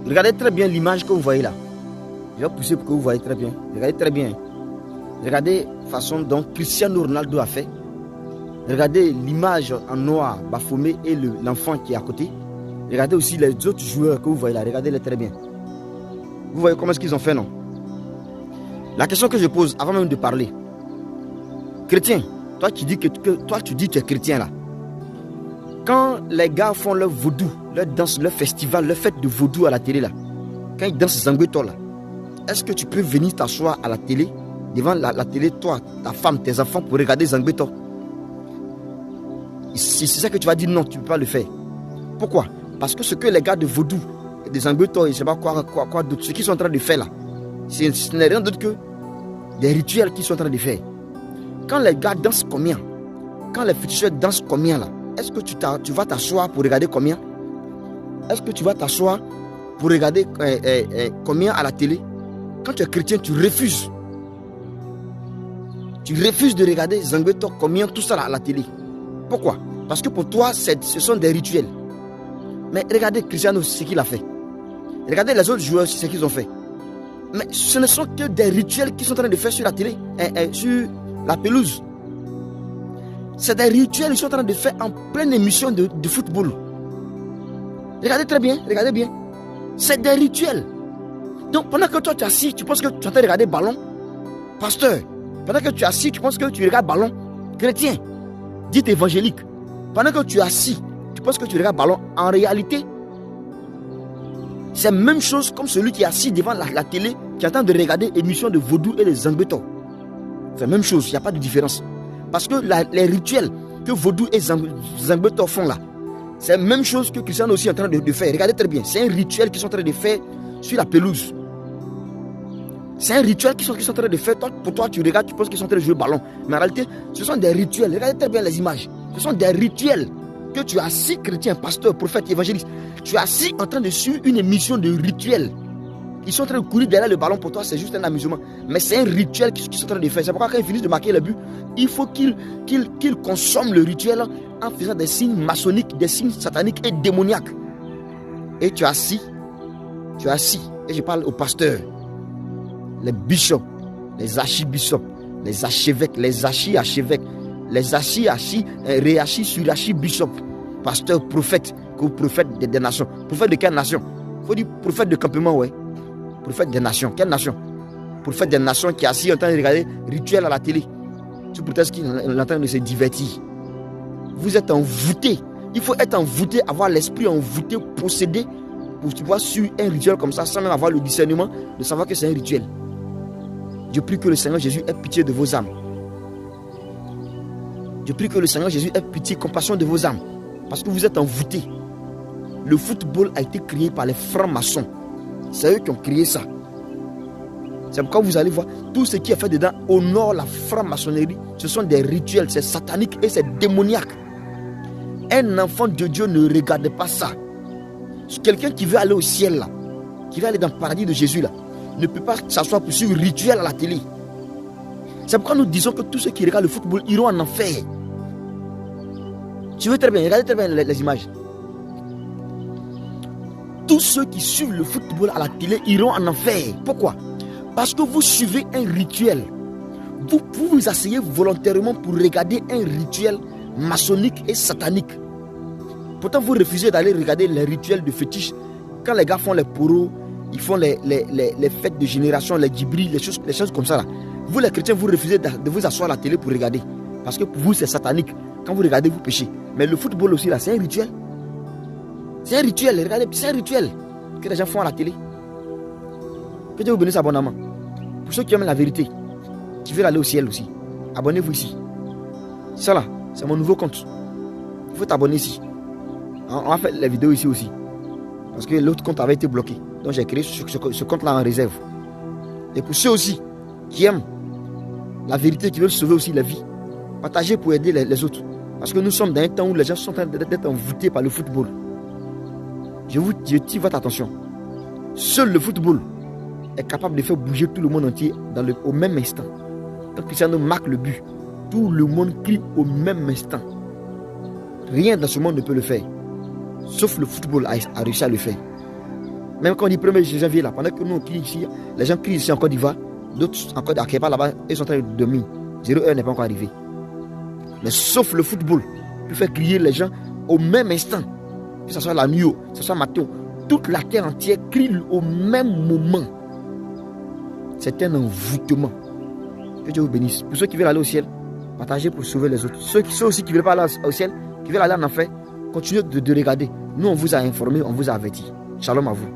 Regardez très bien l'image que vous voyez là. Je vais pousser pour que vous voyez très bien. Regardez très bien. Regardez la façon dont Cristiano Ronaldo a fait. Regardez l'image en noir, Bafomé et l'enfant qui est à côté. Regardez aussi les autres joueurs que vous voyez là. Regardez-les très bien. Vous voyez comment est-ce qu'ils ont fait, non? La question que je pose avant même de parler. Chrétien, toi tu dis que tu es chrétien là. Quand les gars font leur vaudou, leur danse, leur festival, leur fête de vaudou à la télé là, quand ils dansent Zangbeto là, est-ce que tu peux venir t'asseoir à la télé, devant la télé, toi, ta femme, tes enfants, pour regarder Zangbeto? C'est ça que tu vas dire non, tu ne peux pas le faire. Pourquoi? Parce que ce que les gars de vaudou, des Zangbeto, et je ne sais pas quoi d'autre, ce qu'ils sont en train de faire là, ce n'est rien d'autre que des rituels qu'ils sont en train de faire. Quand les gars dansent combien? Quand les féticheurs dansent combien là? Est-ce que tu vas t'asseoir pour regarder combien? Est-ce que tu vas t'asseoir pour regarder combien à la télé? Quand tu es chrétien, tu refuses. Tu refuses de regarder Zangbeto, combien, tout ça là, à la télé. Pourquoi? Parce que pour toi, ce sont des rituels. Mais regardez Cristiano, ce qu'il a fait. Regardez les autres joueurs, ce qu'ils ont fait. Mais ce ne sont que des rituels qu'ils sont en train de faire sur la télé, sur la pelouse. C'est des rituels qu'ils sont en train de faire en pleine émission de football. Regardez très bien, regardez bien. C'est des rituels. Donc pendant que toi tu es assis, tu penses que tu es en train de regarder ballon. Pasteur, pendant que tu es assis, tu penses que tu regardes ballon. Chrétien, dites évangélique. Pendant que tu es assis, tu penses que tu regardes ballon. En réalité, c'est la même chose comme celui qui est assis devant la télé, qui est en train de regarder émission de vaudou et de Zangbeto. C'est la même chose, il n'y a pas de différence. Parce que les rituels que vaudou et Zangbeto font là, c'est la même chose que Cristiano aussi est en train de faire. Regardez très bien, c'est un rituel qu'ils sont en train de faire sur la pelouse. C'est un rituel qu'ils sont en train de faire. Pour toi, tu regardes, tu penses qu'ils sont en train de jouer au ballon. Mais en réalité, ce sont des rituels. Regardez très bien les images. Ce sont des rituels que tu es assis, chrétien, pasteur, prophète, évangéliste. Tu es assis en train de suivre une émission de rituels. Ils sont en train de courir derrière le ballon. Pour toi, c'est juste un amusement. Mais c'est un rituel qu'ils sont en train de faire. C'est pourquoi quand ils finissent de marquer le but, il faut qu'ils consomment le rituel en faisant des signes maçonniques, des signes sataniques et démoniaques. Et tu es assis. Et je parle aux pasteurs, les bishops, les archibishops, les archevêques, les archi-archevêques, les réachis, surachis, bishops, pasteurs, prophètes, prophètes des nations. Prophète de quelle nation? Il faut dire prophète de campement, ouais. Prophète des nations. Quelle nation? Prophète des nations qui est assis en train de regarder rituel à la télé. Tu peut-être qu'il est en train de se divertir. Vous êtes envoûté. Il faut être envoûté, avoir l'esprit envoûté, possédé, pour pouvoir suivre un rituel comme ça, sans même avoir le discernement de savoir que c'est un rituel. Je prie que le Seigneur Jésus ait pitié de vos âmes. Je prie que le Seigneur Jésus ait pitié, compassion de vos âmes. Parce que vous êtes envoûtés. Le football a été créé par les francs-maçons. C'est eux qui ont créé ça. C'est pourquoi vous allez voir, tout ce qui est fait dedans honore la franc-maçonnerie. Ce sont des rituels, c'est satanique et c'est démoniaque. Un enfant de Dieu ne regarde pas ça. Quelqu'un qui veut aller au ciel là, qui veut aller dans le paradis de Jésus là, ne peut pas s'asseoir pour suivre le rituel à la télé. C'est pourquoi nous disons que tous ceux qui regardent le football iront en enfer. Tu veux très bien, regardez très bien les images. Tous ceux qui suivent le football à la télé iront en enfer. Pourquoi? Parce que vous suivez un rituel. Vous vous asseyez volontairement pour regarder un rituel maçonnique et satanique. Pourtant, vous refusez d'aller regarder les rituels de fétiche. Quand les gars font les poros, ils font les fêtes de génération, les djibris, les choses comme ça là. Vous les chrétiens, vous refusez de vous asseoir à la télé pour regarder. Parce que pour vous, c'est satanique. Quand vous regardez, vous péchez. Mais le football aussi là, c'est un rituel. C'est un rituel, regardez, c'est un rituel que les gens font à la télé. Que Dieu vous bénisse abondamment. Pour ceux qui aiment la vérité, qui veulent aller au ciel aussi, abonnez-vous ici. Ça là, c'est mon nouveau compte. Il faut t'abonner ici. On va faire les vidéos ici aussi. Parce que l'autre compte avait été bloqué. Donc j'ai créé ce compte-là en réserve. Et pour ceux aussi qui aiment la vérité, qui veulent sauver aussi la vie, partagez pour aider les autres. Parce que nous sommes dans un temps où les gens sont en train d'être envoûtés par le football. Je tire votre attention. Seul le football est capable de faire bouger tout le monde entier au même instant. Quand Cristiano marque le but, tout le monde crie au même instant. Rien dans ce monde ne peut le faire. Sauf le football a réussi à le faire. Même quand on dit 1er janvier, là, pendant que nous on crie ici, les gens crient ici en Côte d'Ivoire, d'autres encore à Képa là-bas, ils sont en train de dormir. 0 heure n'est pas encore arrivé. Mais sauf le football, qui fait crier les gens au même instant, que ce soit la nuit, que ce soit matin, toute la terre entière crie au même moment. C'est un envoûtement. Que Dieu vous bénisse. Pour ceux qui veulent aller au ciel, partagez pour sauver les autres. Ceux aussi qui ne veulent pas aller au ciel, qui veulent aller en enfer, continuez de regarder. Nous, on vous a informé, on vous a averti. Shalom à vous.